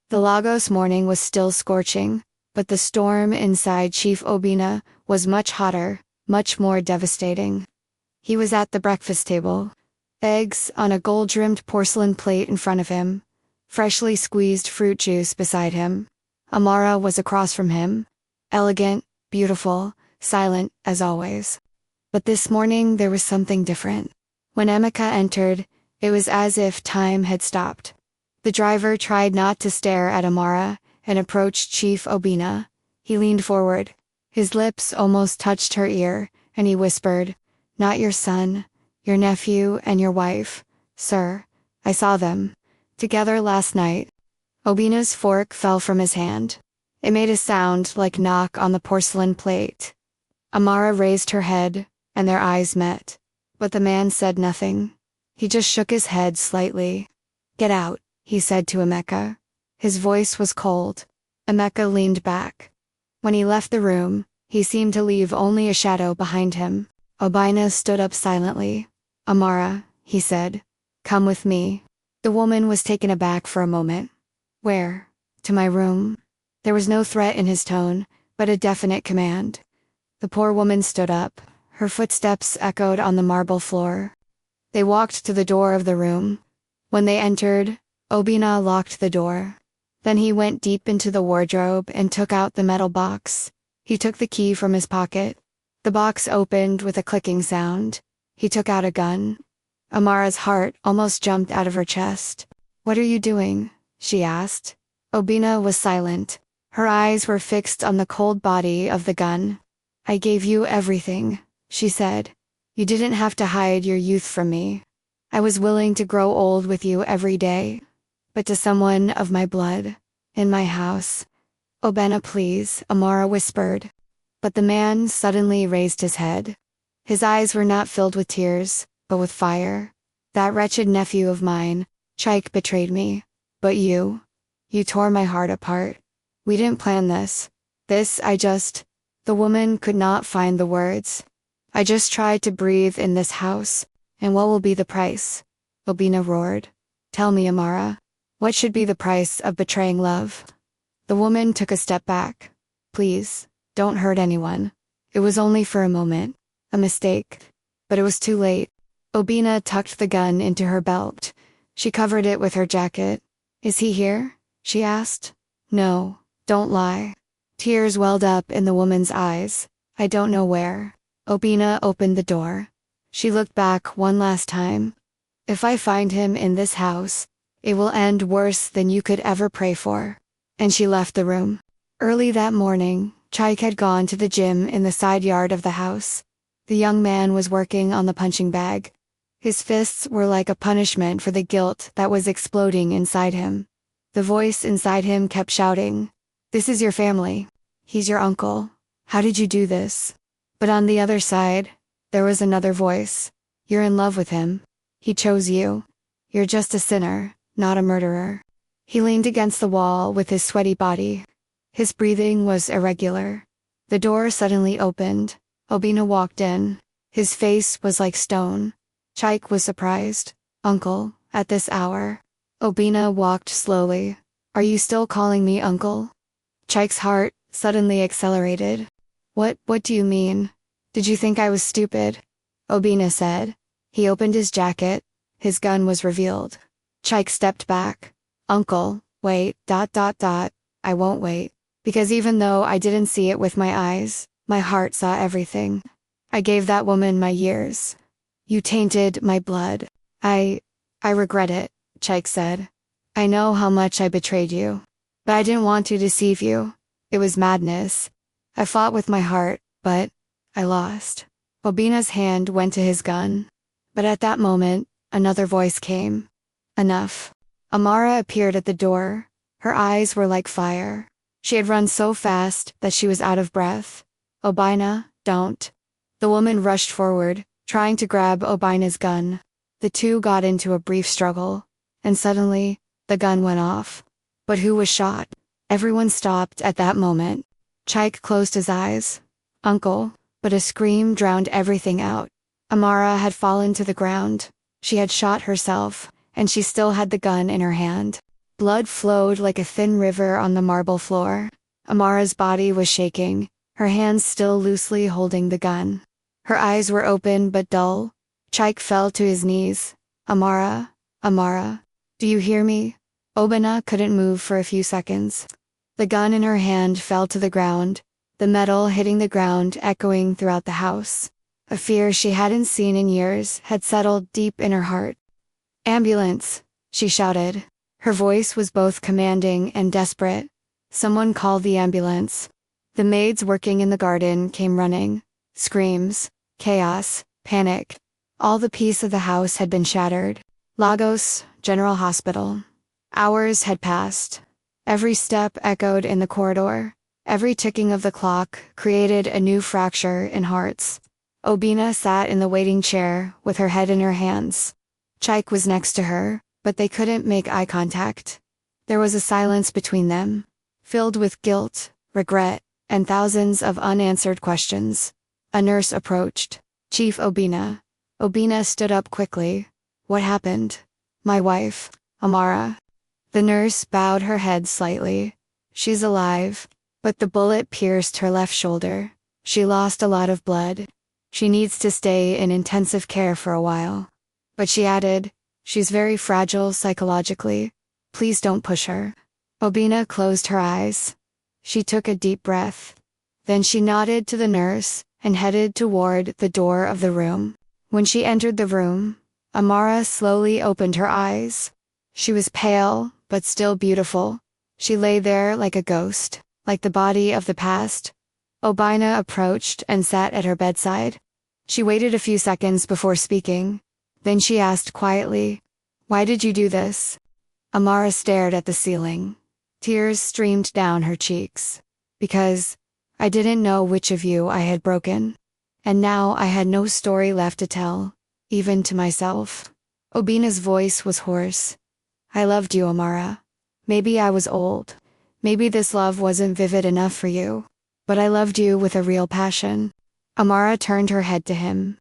The Lagos morning was still scorching, but the storm inside Chief Obina was much hotter, much more devastating. He was at the breakfast table. Eggs on a gold-rimmed porcelain plate in front of him. Freshly squeezed fruit juice beside him. Amara was across from him. Elegant, beautiful, silent as always. But this morning there was something different. When Emeka entered, it was as if time had stopped. The driver tried not to stare at Amara and approached Chief Obina. He leaned forward. His lips almost touched her ear, and he whispered, "Not your son, your nephew and your wife, sir. I saw them together last night." Obina's fork fell from his hand. It made a sound like knock on the porcelain plate. Amara raised her head, and their eyes met. But the man said nothing. He just shook his head slightly. "Get out," he said to Emeka. His voice was cold. Emeka leaned back. When he left the room, he seemed to leave only a shadow behind him. Obina stood up silently. "Amara," he said, "come with me." The woman was taken aback for a moment. "Where?" "To my room." There was no threat in his tone, but a definite command. The poor woman stood up. Her footsteps echoed on the marble floor. They walked to the door of the room. When they entered, Obina locked the door. Then he went deep into the wardrobe and took out the metal box. He took the key from his pocket. The box opened with a clicking sound. He took out a gun. Amara's heart almost jumped out of her chest. "What are you doing?" she asked. Obina was silent. Her eyes were fixed on the cold body of the gun. "I gave you everything," she said. "You didn't have to hide your youth from me. I was willing to grow old with you every day. But to someone of my blood, in my house—" "Obina, please," Amara whispered. But the man suddenly raised his head. His eyes were not filled with tears, but with fire. "That wretched nephew of mine, Chike, betrayed me. But you tore my heart apart. We didn't plan this. The woman could not find the words. "I just tried to breathe in this house, and what will be the price?" Obina roared. "Tell me, Amara, what should be the price of betraying love?" The woman took a step back. "Please, don't hurt anyone. It was only for a moment. A mistake." But it was too late. Obina tucked the gun into her belt. She covered it with her jacket. "Is he here?" she asked. "No, don't lie." Tears welled up in the woman's eyes. "I don't know where." Obina opened the door. She looked back one last time. "If I find him in this house, it will end worse than you could ever pray for." And she left the room. Early that morning, Chike had gone to the gym in the side yard of the house. The young man was working on the punching bag. His fists were like a punishment for the guilt that was exploding inside him. The voice inside him kept shouting, "This is your family. He's your uncle. How did you do this?" But on the other side, there was another voice. "You're in love with him. He chose you. You're just a sinner, not a murderer." He leaned against the wall with his sweaty body. His breathing was irregular. The door suddenly opened. Obina walked in. His face was like stone. Chike was surprised. "Uncle, at this hour?" Obina walked slowly. "Are you still calling me uncle?" Chike's heart suddenly accelerated. What do you mean? Did you think I was stupid?" Obina said. He opened his jacket. His gun was revealed. Chike stepped back. "Uncle, wait, ... I won't wait. Because even though I didn't see it with my eyes, my heart saw everything. I gave that woman my years. You tainted my blood. I regret it," Chike said. "I know how much I betrayed you. But I didn't want to deceive you. It was madness. I fought with my heart, but I lost." Obina's hand went to his gun. But at that moment, another voice came. "Enough." Amara appeared at the door. Her eyes were like fire. She had run so fast that she was out of breath. "Obina, don't." The woman rushed forward, trying to grab Obina's gun. The two got into a brief struggle, and suddenly, the gun went off. But who was shot? Everyone stopped at that moment. Chike closed his eyes. "Uncle," but a scream drowned everything out. Amara had fallen to the ground. She had shot herself, and she still had the gun in her hand. Blood flowed like a thin river on the marble floor. Amara's body was shaking, her hands still loosely holding the gun. Her eyes were open but dull. Chaik fell to his knees. Amara, Amara, do you hear me? Obina couldn't move for a few seconds. The gun in her hand fell to the ground, the metal hitting the ground echoing throughout the house. A fear she hadn't seen in years had settled deep in her heart. Ambulance, she shouted. Her voice was both commanding and desperate. Someone called the ambulance. The maids working in the garden came running. Screams, chaos, panic. All the peace of the house had been shattered. Lagos, General Hospital. Hours had passed. Every step echoed in the corridor. Every ticking of the clock created a new fracture in hearts. Obina sat in the waiting chair with her head in her hands. Chaik was next to her, but they couldn't make eye contact. There was a silence between them, filled with guilt, regret, and thousands of unanswered questions. A nurse approached. Chief Obina. Obina stood up quickly. What happened? My wife, Amara. The nurse bowed her head slightly. She's alive, but the bullet pierced her left shoulder. She lost a lot of blood. She needs to stay in intensive care for a while. But she added, she's very fragile psychologically. Please don't push her. Obina closed her eyes. She took a deep breath. Then she nodded to the nurse and headed toward the door of the room. When she entered the room, Amara slowly opened her eyes. She was pale, but still beautiful. She lay there like a ghost, like the body of the past. Obina approached and sat at her bedside. She waited a few seconds before speaking. Then she asked quietly, "Why did you do this?" Amara stared at the ceiling. Tears streamed down her cheeks. Because I didn't know which of you I had broken. And now I had no story left to tell, even to myself. Obina's voice was hoarse. I loved you, Amara. Maybe I was old. Maybe this love wasn't vivid enough for you. But I loved you with a real passion. Amara turned her head to him.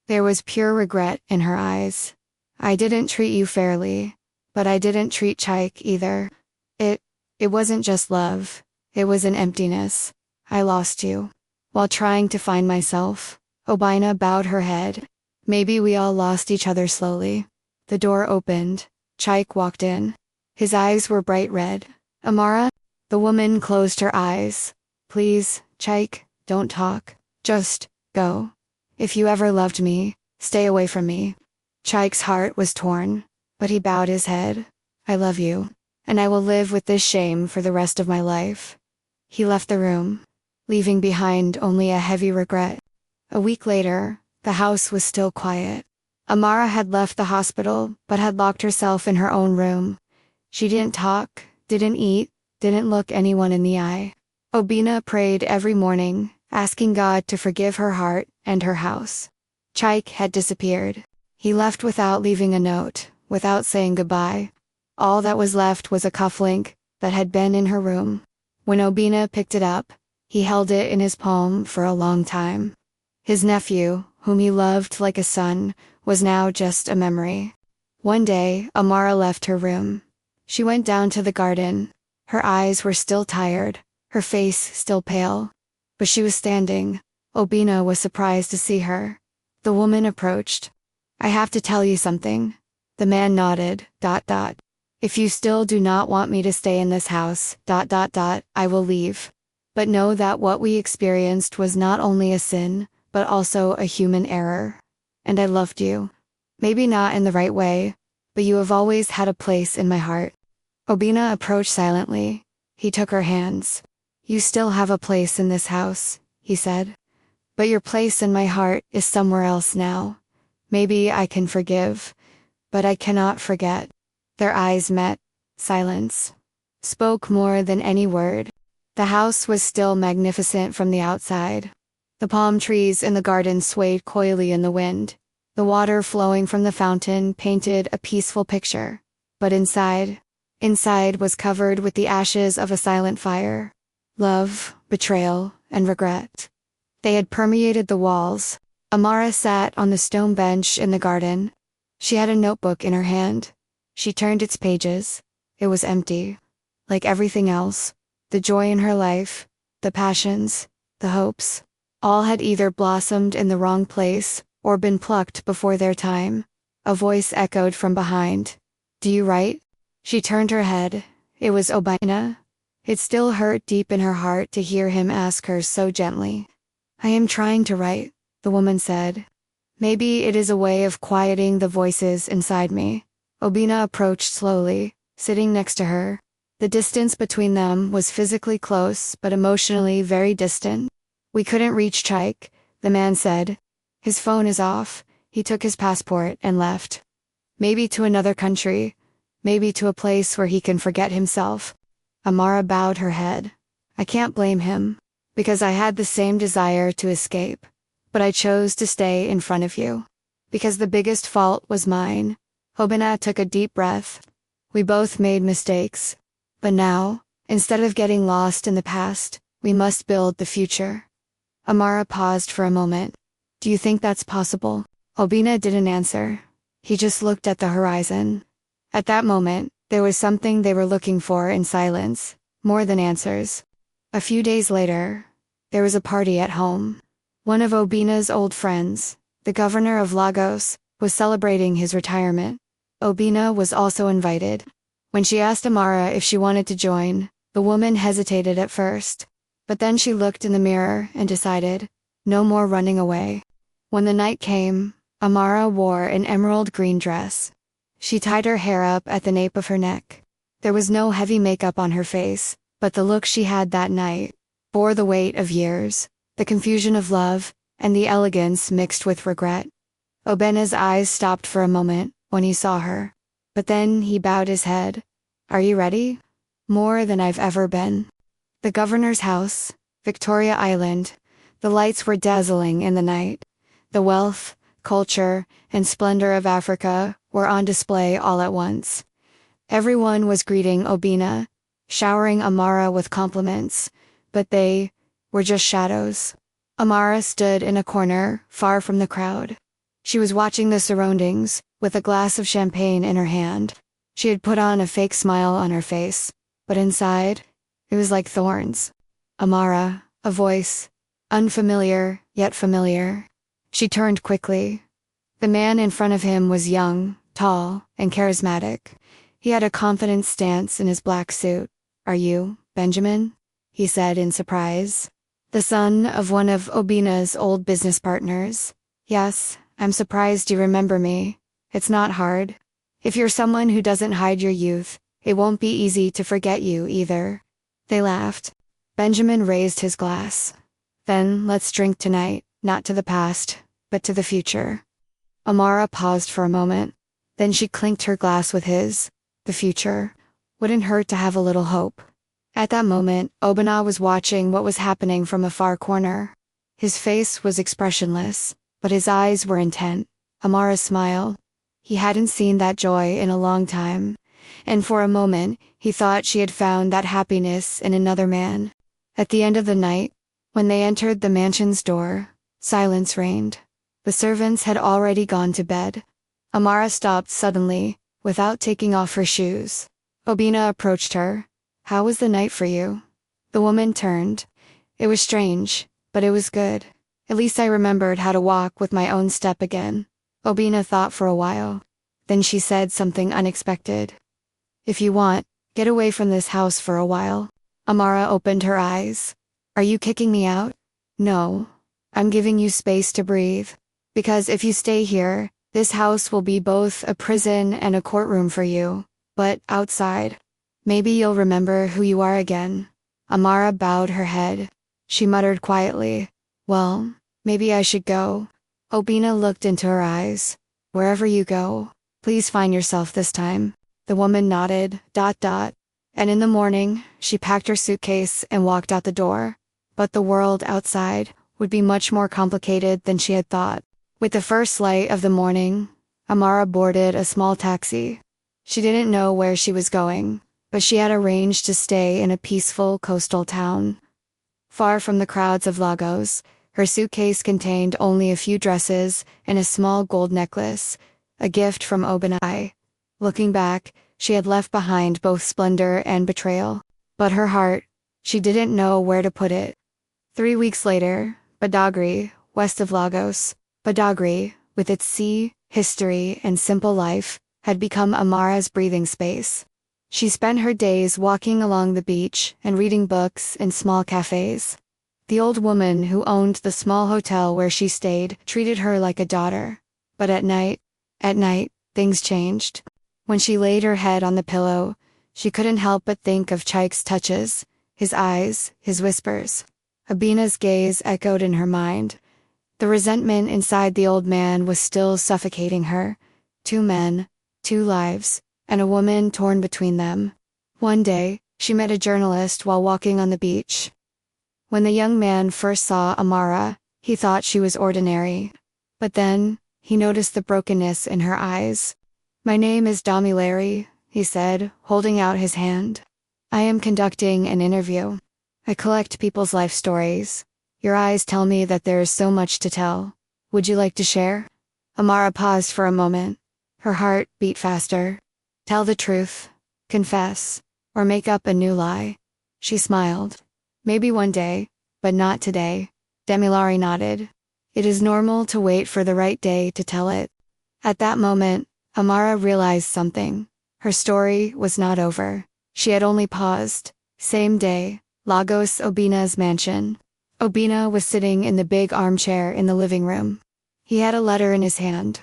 There was pure regret in her eyes. I didn't treat you fairly, but I didn't treat Chaik either. It wasn't just love. It was an emptiness. I lost you. While trying to find myself, Obina bowed her head. Maybe we all lost each other slowly. The door opened. Chaik walked in. His eyes were bright red. Amara? The woman closed her eyes. Please, Chaik, don't talk. Just go. If you ever loved me, stay away from me. Chaik's heart was torn, but he bowed his head. I love you, and I will live with this shame for the rest of my life. He left the room, leaving behind only a heavy regret. A week later, the house was still quiet. Amara had left the hospital, but had locked herself in her own room. She didn't talk, didn't eat, didn't look anyone in the eye. Obina prayed every morning, asking God to forgive her heart and her house. Chaik had disappeared. He left without leaving a note, without saying goodbye. All that was left was a cufflink that had been in her room. When Obina picked it up, he held it in his palm for a long time. His nephew, whom he loved like a son, was now just a memory. One day, Amara left her room. She went down to the garden. Her eyes were still tired, her face still pale. But she was standing. Obina was surprised to see her. The woman approached. I have to tell you something. The man nodded, ... If you still do not want me to stay in this house, ... I will leave. But know that what we experienced was not only a sin, but also a human error. And I loved you. Maybe not in the right way, but you have always had a place in my heart. Obina approached silently. He took her hands. You still have a place in this house, he said. But your place in my heart is somewhere else now. Maybe I can forgive, but I cannot forget. Their eyes met. Silence spoke more than any word. The house was still magnificent from the outside. The palm trees in the garden swayed coyly in the wind. The water flowing from the fountain painted a peaceful picture. But inside was covered with the ashes of a silent fire. Love, betrayal, and regret. They had permeated the walls. Amara sat on the stone bench in the garden. She had a notebook in her hand. She turned its pages. It was empty. Like everything else. The joy in her life, the passions, the hopes, all had either blossomed in the wrong place or been plucked before their time. A voice echoed from behind. Do you write? She turned her head. It was Obina. It still hurt deep in her heart to hear him ask her so gently. I am trying to write, the woman said. Maybe it is a way of quieting the voices inside me. Obina approached slowly, sitting next to her. The distance between them was physically close but emotionally very distant. We couldn't reach Chaik, the man said. His phone is off. He took his passport and left. Maybe to another country. Maybe to a place where he can forget himself. Amara bowed her head. I can't blame him, because I had the same desire to escape. But I chose to stay in front of you. Because the biggest fault was mine. Obina took a deep breath. We both made mistakes. But now, instead of getting lost in the past, we must build the future. Amara paused for a moment. Do you think that's possible? Obina didn't answer. He just looked at the horizon. At that moment, there was something they were looking for in silence, more than answers. A few days later, there was a party at home. One of Obina's old friends, the governor of Lagos, was celebrating his retirement. Obina was also invited. When she asked Amara if she wanted to join, the woman hesitated at first. But then she looked in the mirror and decided, no more running away. When the night came, Amara wore an emerald green dress. She tied her hair up at the nape of her neck. There was no heavy makeup on her face, but the look she had that night bore the weight of years, the confusion of love, and the elegance mixed with regret. Obina's eyes stopped for a moment when he saw her. But then he bowed his head. Are you ready? More than I've ever been. The governor's house, Victoria Island. The lights were dazzling in the night. The wealth, culture, and splendor of Africa were on display all at once. Everyone was greeting Obina, showering Amara with compliments, but they were just shadows. Amara stood in a corner, far from the crowd. She was watching the surroundings, with a glass of champagne in her hand. She had put on a fake smile on her face, but inside, it was like thorns. Amara, a voice, unfamiliar, yet familiar. She turned quickly. The man in front of him was young, tall, and charismatic. He had a confident stance in his black suit. Are you, Benjamin? He said in surprise. The son of one of Obina's old business partners. Yes, I'm surprised you remember me. It's not hard. If you're someone who doesn't hide your youth, it won't be easy to forget you either. They laughed. Benjamin raised his glass. Then let's drink tonight, not to the past, but to the future. Amara paused for a moment. Then she clinked her glass with his. The future. Wouldn't hurt to have a little hope. At that moment, Obina was watching what was happening from a far corner. His face was expressionless, but his eyes were intent. Amara smiled. He hadn't seen that joy in a long time, and for a moment, he thought she had found that happiness in another man. At the end of the night, when they entered the mansion's door, silence reigned. The servants had already gone to bed. Amara stopped suddenly, without taking off her shoes. Obina approached her. How was the night for you? The woman turned. It was strange, but it was good. At least I remembered how to walk with my own step again. Obina thought for a while. Then she said something unexpected. If you want, get away from this house for a while. Amara opened her eyes. Are you kicking me out? No. I'm giving you space to breathe. Because if you stay here, this house will be both a prison and a courtroom for you. But outside, maybe you'll remember who you are again. Amara bowed her head. She muttered quietly, well, maybe I should go. Obina looked into her eyes. Wherever you go, please find yourself this time. The woman nodded, ... And in the morning, she packed her suitcase and walked out the door. But the world outside would be much more complicated than she had thought. With the first light of the morning, Amara boarded a small taxi. She didn't know where she was going, but she had arranged to stay in a peaceful coastal town. Far from the crowds of Lagos, her suitcase contained only a few dresses and a small gold necklace, a gift from Obina. Looking back, she had left behind both splendor and betrayal. But her heart, she didn't know where to put it. 3 weeks later, Badagry, west of Lagos, Badagry, with its sea, history, and simple life, had become Amara's breathing space. She spent her days walking along the beach and reading books in small cafes. The old woman who owned the small hotel where she stayed treated her like a daughter. But at night, things changed. When she laid her head on the pillow, she couldn't help but think of Chaik's touches, his eyes, his whispers. Obina's gaze echoed in her mind. The resentment inside the old man was still suffocating her. 2 men, 2 lives, and a woman torn between them. One day, she met a journalist while walking on the beach. When the young man first saw Amara, he thought she was ordinary. But then, he noticed the brokenness in her eyes. "My name is Damilare," he said, holding out his hand. "I am conducting an interview. I collect people's life stories. Your eyes tell me that there is so much to tell. Would you like to share?" Amara paused for a moment. Her heart beat faster. Tell the truth, confess, or make up a new lie. She smiled. "Maybe one day, but not today." Damilare nodded. "It is normal to wait for the right day to tell it." At that moment, Amara realized something. Her story was not over. She had only paused. Same day, Lagos Obina's mansion. Obina was sitting in the big armchair in the living room. He had a letter in his hand.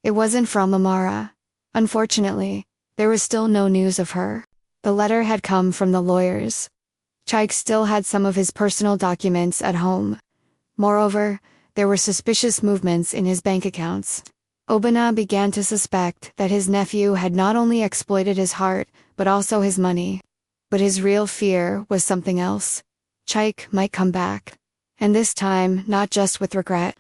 It wasn't from Amara. Unfortunately, there was still no news of her. The letter had come from the lawyers. Chaik still had some of his personal documents at home. Moreover, there were suspicious movements in his bank accounts. Obina began to suspect that his nephew had not only exploited his heart, but also his money. But his real fear was something else. Chaik might come back. And this time, not just with regret,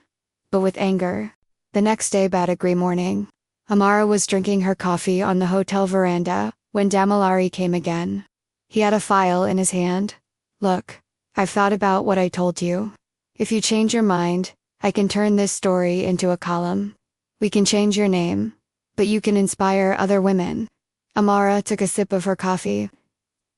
but with anger. The next day, Badagry morning, Amara was drinking her coffee on the hotel veranda when Damilare came again. He had a file in his hand. "Look, I've thought about what I told you. If you change your mind, I can turn this story into a column. We can change your name, but you can inspire other women." Amara took a sip of her coffee.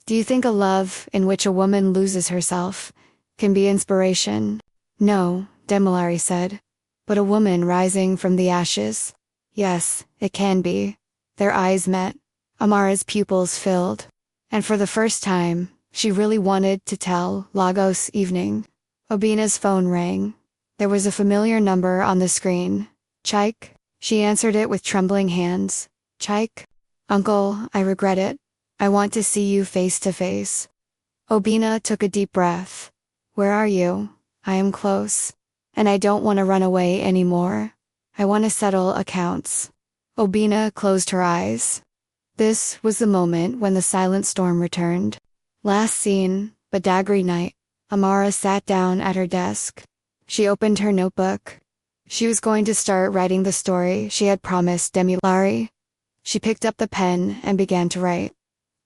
"Do you think a love in which a woman loses herself can be inspiration?" "No," Damilare said. "But a woman rising from the ashes? Yes, it can be." Their eyes met. Amara's pupils filled. And for the first time, she really wanted to tell Lagos Evening. Obina's phone rang. There was a familiar number on the screen. "Chaik?" She answered it with trembling hands. "Chaik? Uncle, I regret it. I want to see you face to face." Obina took a deep breath. "Where are you? I am close. And I don't want to run away anymore. I want to settle accounts." Obina closed her eyes. This was the moment when the silent storm returned. Last scene, Badagry night. Amara sat down at her desk. She opened her notebook. She was going to start writing the story she had promised Damilare. She picked up the pen and began to write.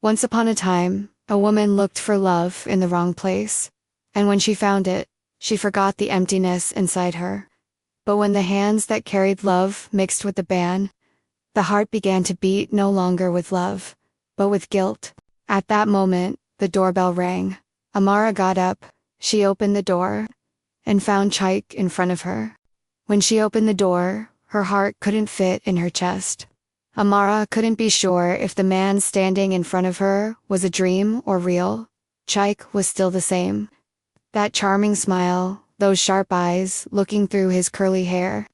Once upon a time, a woman looked for love in the wrong place. And when she found it, she forgot the emptiness inside her. But when the hands that carried love mixed with the band, the heart began to beat no longer with love, but with guilt. At that moment, the doorbell rang. Amara got up. She opened the door and found Chaik in front of her. When she opened the door, her heart couldn't fit in her chest. Amara couldn't be sure if the man standing in front of her was a dream or real. Chaik was still the same. That charming smile, those sharp eyes looking through his curly hair.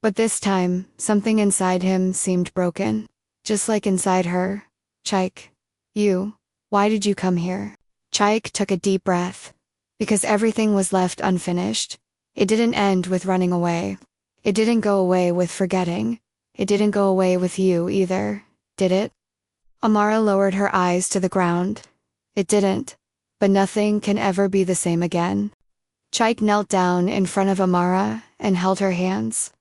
But this time, something inside him seemed broken. Just like inside her. "Chaik, why did you come here?" Chaik took a deep breath. Because everything was left unfinished. It didn't end with running away. It didn't go away with forgetting. It didn't go away with you either, did it? Amara lowered her eyes to the ground. It didn't. But nothing can ever be the same again. Chaik knelt down in front of Amara and held her hands.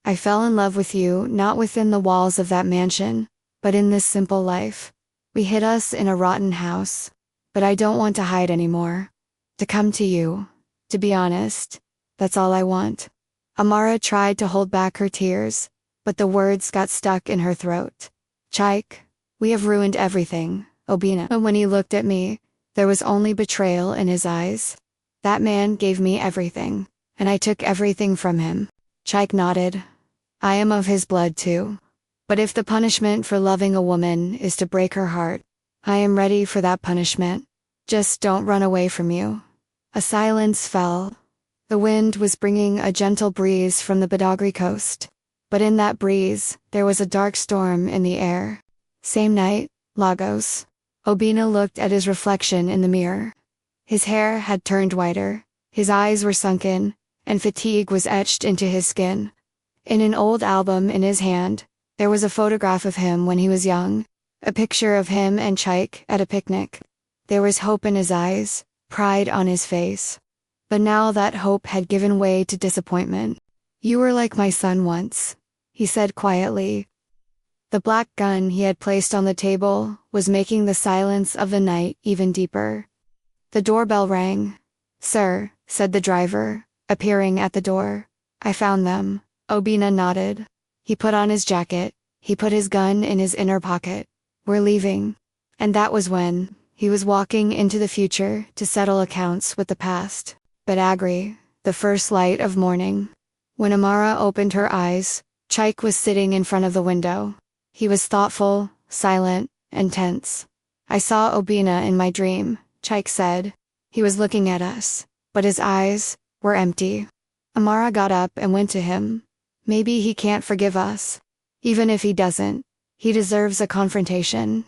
"I fell in love with you not within the walls of that mansion, but in this simple life. We hid us in a rotten house. But I don't want to hide anymore. To come to you. To be honest, that's all I want." Amara tried to hold back her tears, but the words got stuck in her throat. "Chaik, We have ruined everything, Obina. But when he looked at me, there was only betrayal in his eyes. That man gave me everything, and I took everything from him. Chike nodded. I am of his blood too. But if the punishment for loving a woman is to break her heart, I am ready for that punishment. Just don't run away from you. A silence fell. The wind was bringing a gentle breeze from the Badagry coast. But in that breeze, there was a dark storm in the air. Same night, Lagos. Obina looked at his reflection in the mirror. His hair had turned whiter, his eyes were sunken, and fatigue was etched into his skin. In an old album in his hand, there was a photograph of him when he was young, a picture of him and Chike at a picnic. There was hope in his eyes, pride on his face. But now that hope had given way to disappointment. You were like my son once, he said quietly. The black gun he had placed on the table was making the silence of the night even deeper. The doorbell rang. Sir, said the driver, appearing at the door. I found them. Obina nodded. He put on his jacket. He put his gun in his inner pocket. We're leaving. And that was when he was walking into the future to settle accounts with the past. Badagry, the first light of morning. When Amara opened her eyes, Chike was sitting in front of the window. He was thoughtful, silent, and tense. I saw Obina in my dream, Chike said. He was looking at us, but his eyes were empty. Amara got up and went to him. Maybe he can't forgive us. Even if he doesn't, he deserves a confrontation.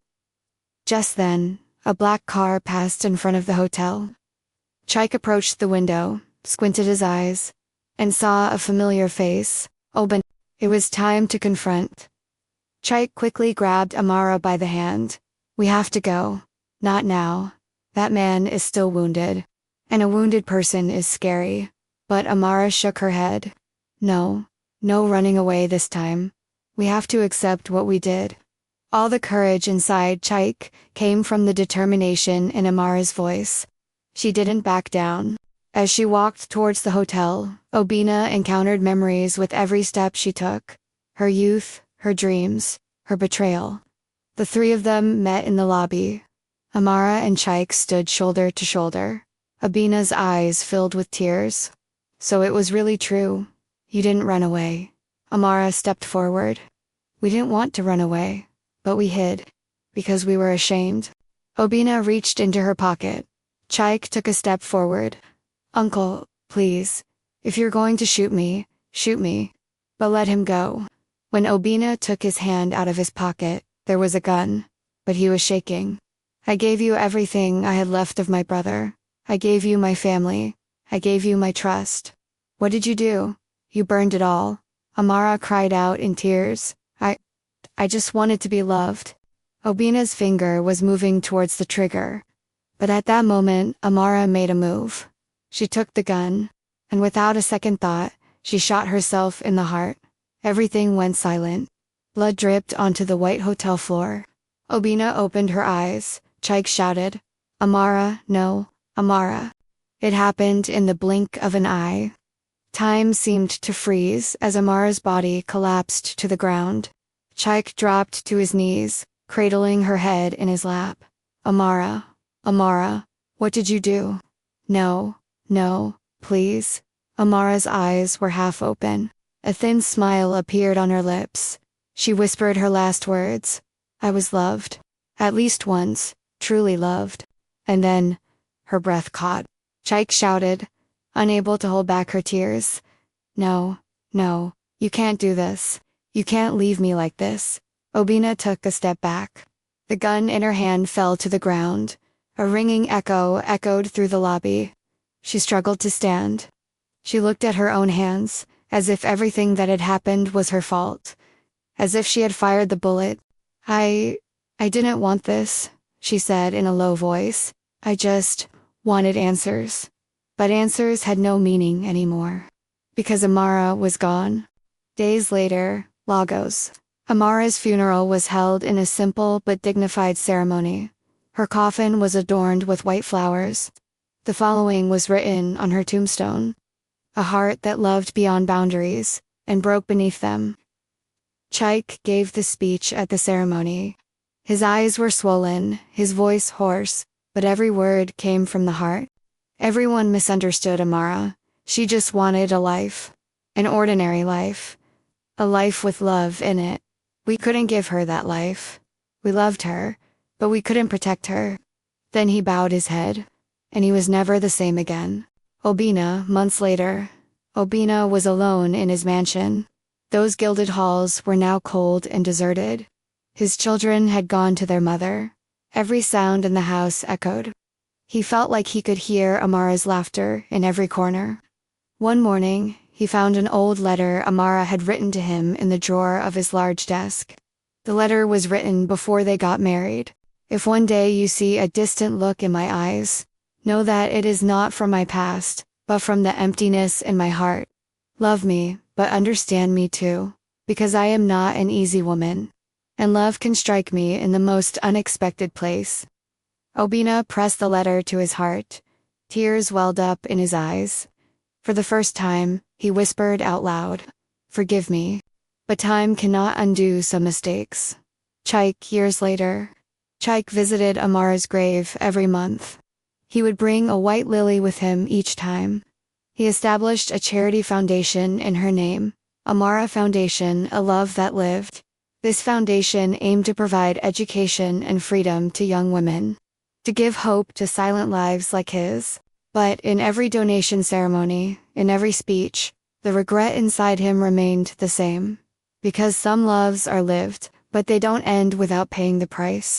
Just then, a black car passed in front of the hotel. Chike approached the window, squinted his eyes, and saw a familiar face. Obin. It was time to confront. Chike quickly grabbed Amara by the hand. We have to go. Not now. That man is still wounded. And a wounded person is scary. But Amara shook her head. No running away this time. We have to accept what we did. All the courage inside Chike came from the determination in Amara's voice. She didn't back down. As she walked towards the hotel, Obina encountered memories with every step she took. Her youth, her dreams, her betrayal. The three of them met in the lobby. Amara and Chike stood shoulder to shoulder. Obina's eyes filled with tears. So it was really true. You didn't run away. Amara stepped forward. We didn't want to run away, but we hid. Because we were ashamed. Obina reached into her pocket. Chike took a step forward. Uncle, please. If you're going to shoot me, shoot me. But let him go. When Obina took his hand out of his pocket, there was a gun. But he was shaking. I gave you everything I had left of my brother. I gave you my family. I gave you my trust. What did you do? You burned it all. Amara cried out in tears. I just wanted to be loved. Obina's finger was moving towards the trigger. But at that moment, Amara made a move. She took the gun, and without a second thought, she shot herself in the heart. Everything went silent. Blood dripped onto the white hotel floor. Obina opened her eyes. Chike shouted, Amara, no, Amara. It happened in the blink of an eye. Time seemed to freeze as Amara's body collapsed to the ground. Chike dropped to his knees, cradling her head in his lap. Amara, what did you do? No, please. Amara's eyes were half open. A thin smile appeared on her lips. She whispered her last words. I was loved. At least once, truly loved. And then, her breath caught. Chike shouted, unable to hold back her tears. No, you can't do this. You can't leave me like this. Obina took a step back. The gun in her hand fell to the ground. A ringing echo echoed through the lobby. She struggled to stand. She looked at her own hands, as if everything that had happened was her fault. As if she had fired the bullet. I didn't want this, she said in a low voice. I just wanted answers. But answers had no meaning anymore. Because Amara was gone. Days later, Lagos. Amara's funeral was held in a simple but dignified ceremony. Her coffin was adorned with white flowers. The following was written on her tombstone. A heart that loved beyond boundaries, and broke beneath them. Chike gave the speech at the ceremony. His eyes were swollen, his voice hoarse, but every word came from the heart. Everyone misunderstood Amara. She just wanted a life. An ordinary life. A life with love in it. We couldn't give her that life. We loved her, but we couldn't protect her. Then he bowed his head, and he was never the same again. Obina, months later. Obina was alone in his mansion. Those gilded halls were now cold and deserted. His children had gone to their mother. Every sound in the house echoed. He felt like he could hear Amara's laughter in every corner. One morning, he found an old letter Amara had written to him in the drawer of his large desk. The letter was written before they got married. If one day you see a distant look in my eyes, know that it is not from my past, but from the emptiness in my heart. Love me, but understand me too, because I am not an easy woman, and love can strike me in the most unexpected place. Obina pressed the letter to his heart. Tears welled up in his eyes. For the first time, he whispered out loud, "Forgive me. But time cannot undo some mistakes." Chaik, years later. Chaik visited Amara's grave every month. He would bring a white lily with him each time. He established a charity foundation in her name, Amara Foundation, A Love That Lived. This foundation aimed to provide education and freedom to young women, to give hope to silent lives like his. But in every donation ceremony, in every speech, the regret inside him remained the same. Because some loves are lived, but they don't end without paying the price.